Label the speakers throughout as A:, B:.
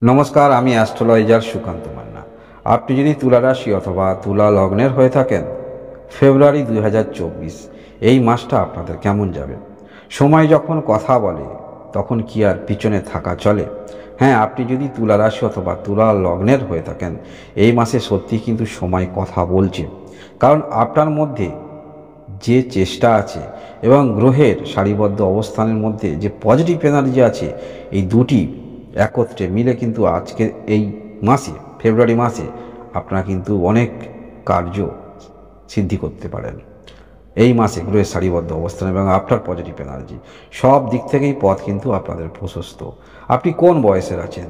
A: নমস্কার, আমি অ্যাস্ট্রোলজার সুকান্ত মান্না। আপনি যদি তুলা রাশি অথবা তুলা লগ্নের হয়ে থাকেন, ফেব্রুয়ারি 2024 এই মাসটা আপনাদের কেমন যাবে? সময় যখন কথা বলে তখন কি আর পিছনে থাকা চলে? হ্যাঁ, আপনি যদি তুলা রাশি অথবা তুলা লগ্নের হয়ে থাকেন, এই মাসে সত্যি কিন্তু সময় কথা বলছে। কারণ আপনার মধ্যে যে চেষ্টা আছে এবং গ্রহের সারিবদ্ধ অবস্থানের মধ্যে যে পজিটিভ এনার্জি আছে, এই দুটি একত্রে মিলে কিন্তু আজকে এই মাসে, ফেব্রুয়ারি মাসে আপনারা কিন্তু অনেক কার্য সিদ্ধি করতে পারেন। এই মাসে গ্রহের সারিবদ্ধ অবস্থান এবং আপনার পজিটিভ এনার্জি সব দিক থেকেই পথ কিন্তু আপনাদের প্রশস্ত। আপনি কোন বয়সের আছেন,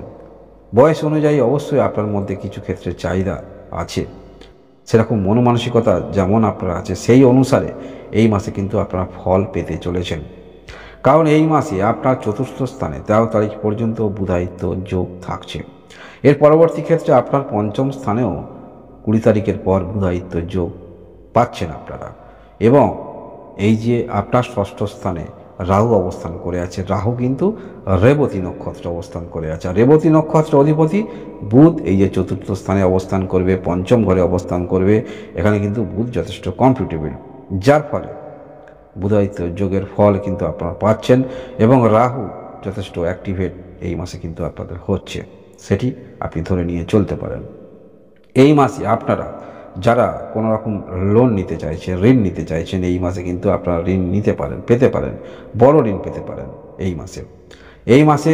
A: বয়স অনুযায়ী অবশ্যই আপনার মধ্যে কিছু ক্ষেত্রে চাহিদা আছে, সেরকম মন মানসিকতা যেমন আপনার আছে সেই অনুসারে এই মাসে কিন্তু আপনারা ফল পেতে চলেছেন। কারণ এই মাসে আপনার চতুর্থ স্থানে 13 তারিখ পর্যন্ত বুধায়িত্ব যোগ থাকছে। এর পরবর্তী ক্ষেত্রে আপনার পঞ্চম স্থানেও 20 তারিখের পর বুধায়িত্ব যোগ পাচ্ছেন আপনারা। এবং এই যে আপনার ষষ্ঠ স্থানে রাহু অবস্থান করে আছে, রাহু কিন্তু রেবতী নক্ষত্র অবস্থান করে আছে। আর রেবতী নক্ষত্র অধিপতি বুধ এই যে চতুর্থ স্থানে অবস্থান করবে, পঞ্চম ঘরে অবস্থান করবে, এখানে কিন্তু বুধ যথেষ্ট কমফর্টেবল, যার ফলে বুধায়িত্ব যোগের ফল কিন্তু আপনারা পাচ্ছেন। এবং রাহু যথেষ্ট অ্যাক্টিভেট এই মাসে কিন্তু আপনাদের হচ্ছে, সেটি আপনি ধরে নিয়ে চলতে পারেন। এই মাসে আপনারা যারা কোনো রকম লোন নিতে চাইছেন, ঋণ নিতে চাইছেন, এই মাসে কিন্তু আপনারা ঋণ নিতে পারেন, পেতে পারেন, বড় ঋণ পেতে পারেন এই মাসে। এই মাসে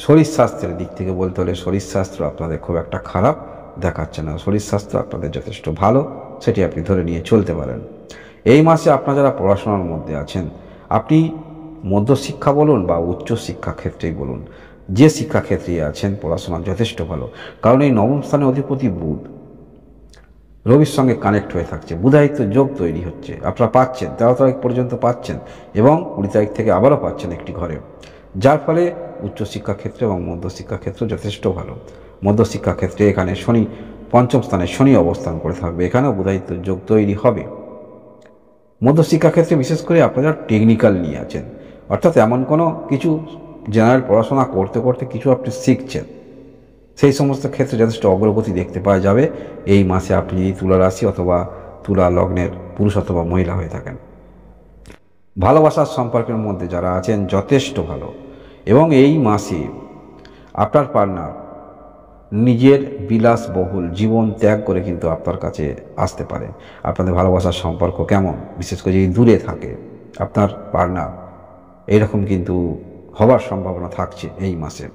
A: শরীর স্বাস্থ্যের দিক থেকে বলতে হলে শরীর স্বাস্থ্য আপনাদের খুব একটা খারাপ দেখাচ্ছে না, শরীর স্বাস্থ্য আপনাদের যথেষ্ট ভালো, সেটি আপনি ধরে নিয়ে চলতে পারেন। এই মাসে আপনারা যারা পড়াশোনার মধ্যে আছেন, আপনি মধ্যশিক্ষা বলুন বা উচ্চ শিক্ষা ক্ষেত্রেই বলুন, যে শিক্ষাক্ষেত্রে আছেন পড়াশোনা যথেষ্ট ভালো। কারণ এই নবম স্থানে অধিপতি বুধ রবির সঙ্গে কানেক্ট হয়ে থাকছে, বুধায়িত্ব যোগ তৈরি হচ্ছে, আপনারা পাচ্ছেন 13 তারিখ পর্যন্ত পাচ্ছেন এবং 20 তারিখ থেকে আবারও পাচ্ছেন একটি ঘরে, যার ফলে উচ্চশিক্ষা ক্ষেত্রে এবং মধ্যশিক্ষা ক্ষেত্র যথেষ্ট ভালো। মধ্যশিক্ষা ক্ষেত্রে এখানে শনি পঞ্চম স্থানে শনি অবস্থান করে থাকবে, এখানেও বুধায়িত্ব যোগ তৈরি হবে। মধ্যশিক্ষা ক্ষেত্রে বিশেষ করে আপনারা টেকনিক্যাল নিয়ে আছেন, অর্থাৎ এমন কোনো কিছু জেনারেল পড়াশোনা করতে করতে কিছু আপনি শিখছেন, সেই সমস্ত ক্ষেত্রে যথেষ্ট অগ্রগতি দেখতে পাওয়া যাবে এই মাসে, আপনি যদি তুলা রাশি অথবা তুলা লগ্নের পুরুষ অথবা মহিলা হয়ে থাকেন। ভালোবাসার সম্পর্কের মধ্যে যারা আছেন যথেষ্ট ভালো। এবং এই মাসে আপনার পার্টনার নিজের বিলাসবহুল জীবন ত্যাগ করে কিন্তু আপনার কাছে আসতে পারে। আপনাদের ভালোবাসার সম্পর্ক কেমন, বিশেষ করে যদি দূরে থাকে আপনার পার্টনার, এইরকম কিন্তু হবার সম্ভাবনা থাকছে এই মাসে।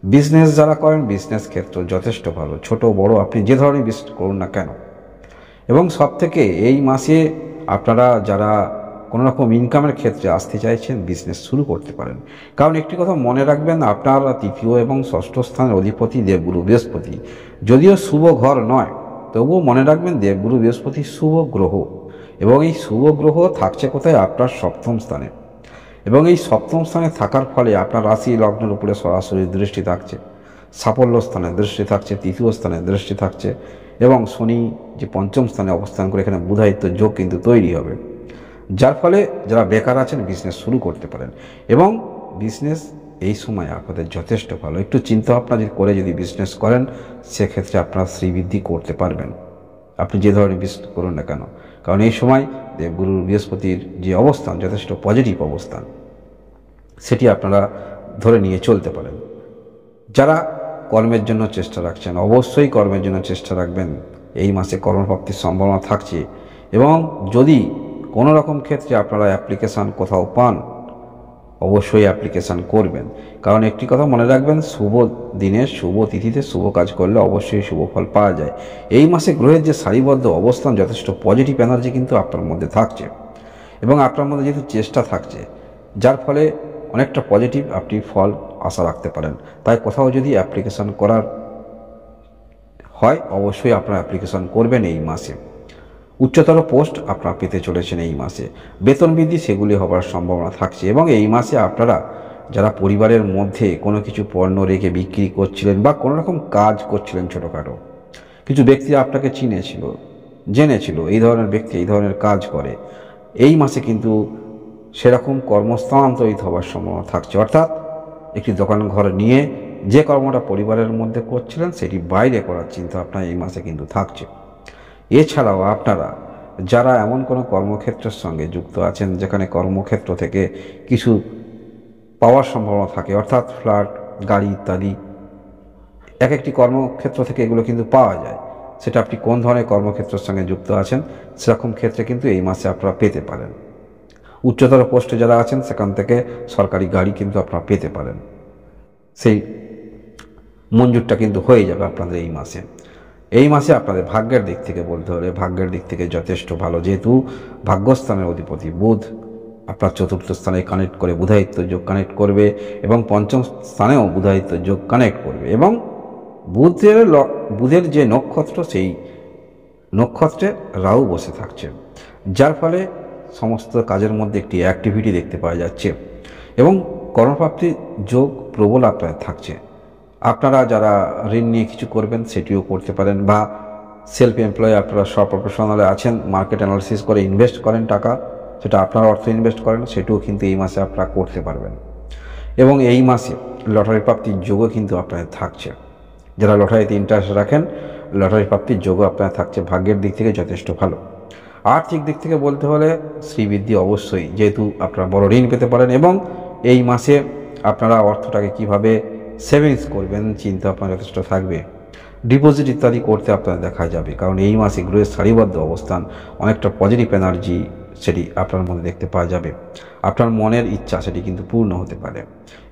A: বিজনেস যারা করেন, বিজনেস ক্ষেত্র যথেষ্ট ভালো, ছোট বড় আপনি যে ধরনের বিজনেস করুন না কেন। এবং সব থেকে এই মাসে আপনারা যারা কোনো রকম ইনকামের ক্ষেত্রে আসতে চাইছেন, বিজনেস শুরু করতে পারেন। কারণ একটি কথা মনে রাখবেন, আপনার তৃতীয় এবং ষষ্ঠ স্থানের অধিপতি দেবগুরু বৃহস্পতি, যদিও শুভ ঘর নয়, তবুও মনে রাখবেন দেবগুরু বৃহস্পতি শুভ গ্রহ। এবং এই শুভ গ্রহ থাকছে কোথায়? আপনার সপ্তম স্থানে। এবং এই সপ্তম স্থানে থাকার ফলে আপনার রাশি লগ্নের উপরে সরাসরি দৃষ্টি থাকছে, সাফল্য স্থানে দৃষ্টি থাকছে, তৃতীয় স্থানে দৃষ্টি থাকছে। এবং শনি যে পঞ্চম স্থানে অবস্থান করে, এখানে বুধায়িত্ব যোগ কিন্তু তৈরি হবে, যার ফলে যারা বেকার আছেন বিজনেস শুরু করতে পারেন। এবং বিজনেস এই সময় আপনাদের যথেষ্ট ভালো। একটু চিন্তাভাবনা করে যদি বিজনেস করেন, সেক্ষেত্রে আপনারা শ্রীবৃদ্ধি করতে পারবেন, আপনি যে ধরনের বিজনেস করুন না কেন। কারণ এই সময় দেবগুরু বৃহস্পতির যে অবস্থান যথেষ্ট পজিটিভ অবস্থান, সেটি আপনারা ধরে নিয়ে চলতে পারেন। যারা কর্মের জন্য চেষ্টা রাখছেন, অবশ্যই কর্মের জন্য চেষ্টা রাখবেন, এই মাসে কর্মপ্রাপ্তির সম্ভাবনা থাকছে। এবং যদি কোনো রকম ক্ষেত্রে আপনারা অ্যাপ্লিকেশান কোথাও পান, অবশ্যই অ্যাপ্লিকেশান করবেন। কারণ একটি কথা মনে রাখবেন, শুভ দিনে শুভ তিথিতে শুভ কাজ করলে অবশ্যই শুভ ফল পাওয়া যায়। এই মাসে গ্রহের যে সারিবদ্ধ অবস্থান যথেষ্ট পজিটিভ এনার্জি কিন্তু আপনার মধ্যে থাকছে, এবং আপনার মধ্যে যেহেতু চেষ্টা থাকছে, যার ফলে অনেকটা পজিটিভ আপনি ফল আশা রাখতে পারেন। তাই কোথাও যদি অ্যাপ্লিকেশান করার হয়, অবশ্যই আপনারা অ্যাপ্লিকেশান করবেন এই মাসে। উচ্চতর পোস্ট আপনারা পেতে চলেছেন এই মাসে, বেতন বৃদ্ধি সেগুলি হবার সম্ভাবনা থাকছে। এবং এই মাসে আপনারা যারা পরিবারের মধ্যে কোনো কিছু পণ্য রেখে বিক্রি করছিলেন বা কোনো রকম কাজ করছিলেন, ছোটোখাটো কিছু ব্যক্তি আপনাকে চিনেছিল, জেনেছিল এই ধরনের ব্যক্তি এই ধরনের কাজ করে, এই মাসে কিন্তু সেরকম কর্মস্থানান্তরিত হওয়ার সম্ভাবনা থাকছে। অর্থাৎ একটি দোকান ঘর নিয়ে যে কর্মটা পরিবারের মধ্যে করছিলেন সেটি বাইরে করার চিন্তা আপনার এই মাসে কিন্তু থাকছে। এছাড়াও আপনারা যারা এমন কোনো কর্মক্ষেত্রের সঙ্গে যুক্ত আছেন যেখানে কর্মক্ষেত্র থেকে কিছু পাওয়ার সম্ভাবনা থাকে, অর্থাৎ ফ্ল্যাট, গাড়ি ইত্যাদি এক একটি কর্মক্ষেত্র থেকে এগুলো কিন্তু পাওয়া যায়, সেটা আপনি কোন ধরনের কর্মক্ষেত্রের সঙ্গে যুক্ত আছেন সেরকম ক্ষেত্রে কিন্তু এই মাসে আপনারা পেতে পারেন। উচ্চতর পোস্টে যারা আছেন সেখান থেকে সরকারি গাড়ি কিন্তু আপনারা পেতে পারেন, সেই মঞ্জুরটা কিন্তু হয়ে যাবে আপনাদের এই মাসে। এই মাসে আপনাদের ভাগ্যের দিক থেকে বলতে হলে ভাগ্যের দিক থেকে যথেষ্ট ভালো, যেহেতু ভাগ্যস্থানের অধিপতি বুধ আপনার চতুর্থ স্থানে কানেক্ট করে বুধায়িত্ব যোগ কানেক্ট করবে এবং পঞ্চম স্থানেও বুধায়িত্ব যোগ কানেক্ট করবে এবং বুধের যে নক্ষত্র সেই নক্ষত্রে রাহু বসে থাকছে, যার ফলে সমস্ত কাজের মধ্যে একটি অ্যাক্টিভিটি দেখতে পাওয়া যাচ্ছে এবং কর্মপ্রাপ্তির যোগ প্রবল আপনার থাকছে। আপনারা যারা ঋণ নিয়ে কিছু করবেন সেটিও করতে পারেন, বা সেলফ এমপ্লয় আপনারা সব প্রফেশনালে আছেন, মার্কেট অ্যানালিসিস করে ইনভেস্ট করেন টাকা, সেটা আপনার অর্থ ইনভেস্ট করেন, সেটিও কিন্তু এই মাসে আপনারা করতে পারবেন। এবং এই মাসে লটারি প্রাপ্তির যোগও কিন্তু আপনাদের থাকছে। যারা লটারিতে ইন্টারেস্ট রাখেন লটারি প্রাপ্তির যোগও আপনার থাকছে। ভাগ্যের দিক থেকে যথেষ্ট ভালো। আর্থিক দিক থেকে বলতে হলে শ্রীবৃদ্ধি অবশ্যই, যেহেতু আপনারা বড় ঋণ পেতে পারেন এবং এই মাসে আপনারা অর্থটাকে কিভাবে সেভিংস করবেন চিন্তা আপনার যথেষ্ট থাকবে। ডিপোজিট ইত্যাদি করতে আপনার দেখা যাবে, কারণ এই মাসে গ্রহের সারিবদ্ধ অবস্থান অনেকটা পজিটিভ এনার্জি সেটি আপনার মধ্যে দেখতে পাওয়া যাবে। আপনার মনের ইচ্ছা সেটি কিন্তু পূর্ণ হতে পারে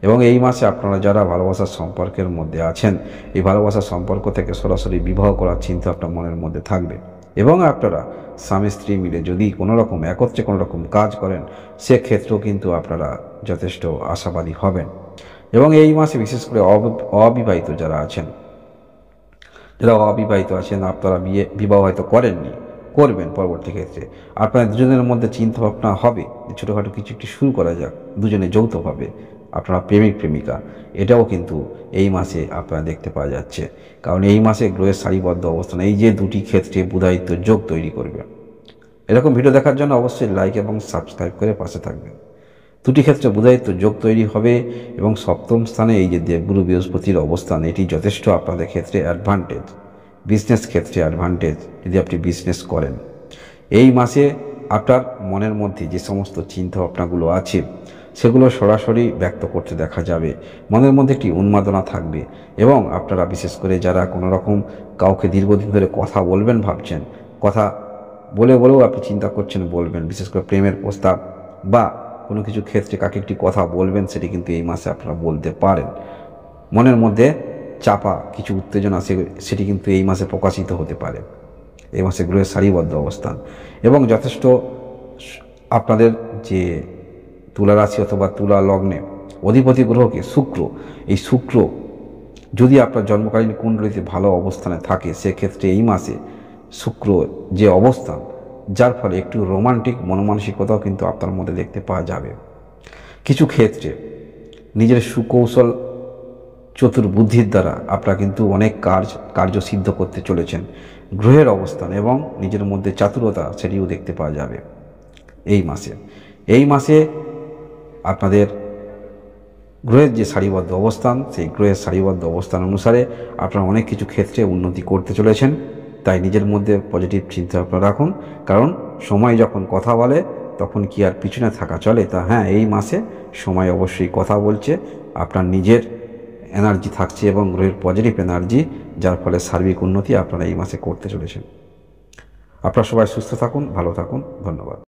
A: এবং এই মাসে আপনারা যারা ভালোবাসার সম্পর্কের মধ্যে আছেন এই ভালোবাসার সম্পর্ক থেকে সরাসরি বিবাহ করার চিন্তা আপনার মনের মধ্যে থাকবে এবং আপনারা স্বামী স্ত্রী মিলে যদি কোনোরকম একত্রে কোনোরকম কাজ করেন সেক্ষেত্রেও কিন্তু আপনারা যথেষ্ট আশাবাদী হবেন। এবং এই মাসে বিশেষ করে অবিবাহিত যারা আছেন আপনারা বিবাহ হয়তো করেননি, করবেন পরবর্তী ক্ষেত্রে, আপনার দুজনের মধ্যে চিন্তা ভাবনা হবে যে ছোটোখাটো কিছু একটি শুরু করা যাক দুজনে যৌথভাবে, আপনারা প্রেমিক প্রেমিকা, এটাও কিন্তু এই মাসে আপনারা দেখতে পাওয়া যাচ্ছে। কারণ এই মাসে গ্রহের সারিবদ্ধ অবস্থান এই যে দুটি ক্ষেত্রে বুধায়িত্ব যোগ তৈরি করবে। এরকম ভিডিও দেখার জন্য অবশ্যই লাইক এবং সাবস্ক্রাইব করে পাশে থাকবেন। দুটি ক্ষেত্রে বুধায়িত্ব যোগ তৈরি হবে এবং সপ্তম স্থানে এই যে দেবগুরু বৃহস্পতির অবস্থান এটি যথেষ্ট আপনাদের ক্ষেত্রে অ্যাডভান্টেজ, বিজনেস ক্ষেত্রে অ্যাডভান্টেজ যদি আপনি বিজনেস করেন। এই মাসে আপনার মনের মধ্যে যে সমস্ত চিন্তা ভাবনাগুলো আছে সেগুলো সরাসরি ব্যক্ত করতে দেখা যাবে, মনের মধ্যে একটি উন্মাদনা থাকবে এবং আপনারা বিশেষ করে যারা কোনো রকম কাউকে দীর্ঘদিন ধরে কথা বলবেন ভাবছেন, কথা বলেও আপনি চিন্তা করছেন বলবেন, বিশেষ করে প্রেমের প্রস্তাব বা কোনো কিছু ক্ষেত্রে কাকে একটি কথা বলবেন সেটি কিন্তু এই মাসে আপনারা বলতে পারেন। মনের মধ্যে চাপা কিছু উত্তেজনা সেটি কিন্তু এই মাসে প্রকাশিত হতে পারে। এই মাসে গ্রহের সারিবদ্ধ অবস্থান এবং যথেষ্ট আপনাদের যে তুলা রাশি অথবা তুলা লগ্নে অধিপতি গ্রহকে শুক্র, এই শুক্র যদি আপনার জন্মকালীন কুণ্ডলিতে ভালো অবস্থানে থাকে সেক্ষেত্রে এই মাসে শুক্র যে অবস্থান যার ফলে একটু রোমান্টিক মনমানসিকতাও কিন্তু আপনার মধ্যে দেখতে পাওয়া যাবে। কিছু ক্ষেত্রে নিজের সুকৌশল চতুর্বুদ্ধির দ্বারা আপনারা কিন্তু অনেক কার্য সিদ্ধ করতে চলেছেন। গ্রহের অবস্থান এবং নিজের মধ্যে চাতুরতা সেটিও দেখতে পাওয়া যাবে এই মাসে আপনাদের গ্রহের যে সারিবদ্ধ অবস্থান সেই গ্রহের সারিবদ্ধ অবস্থান অনুসারে আপনারা অনেক কিছু ক্ষেত্রে উন্নতি করতে চলেছেন। তাই নিজের মধ্যে পজিটিভ চিন্তা ভাবনা রাখুন, কারণ সময় যখন কথা বলে তখন কি আর পিছনে থাকা চলে? তা হ্যাঁ, এই মাসে সময় অবশ্যই কথা বলছে, আপনার নিজের এনার্জি থাকছে এবং গ্রহের পজিটিভ এনার্জি, যার ফলে সার্বিক উন্নতি আপনারা এই মাসে করতে চলেছেন। আপনারা সবাই সুস্থ থাকুন, ভালো থাকুন, ধন্যবাদ।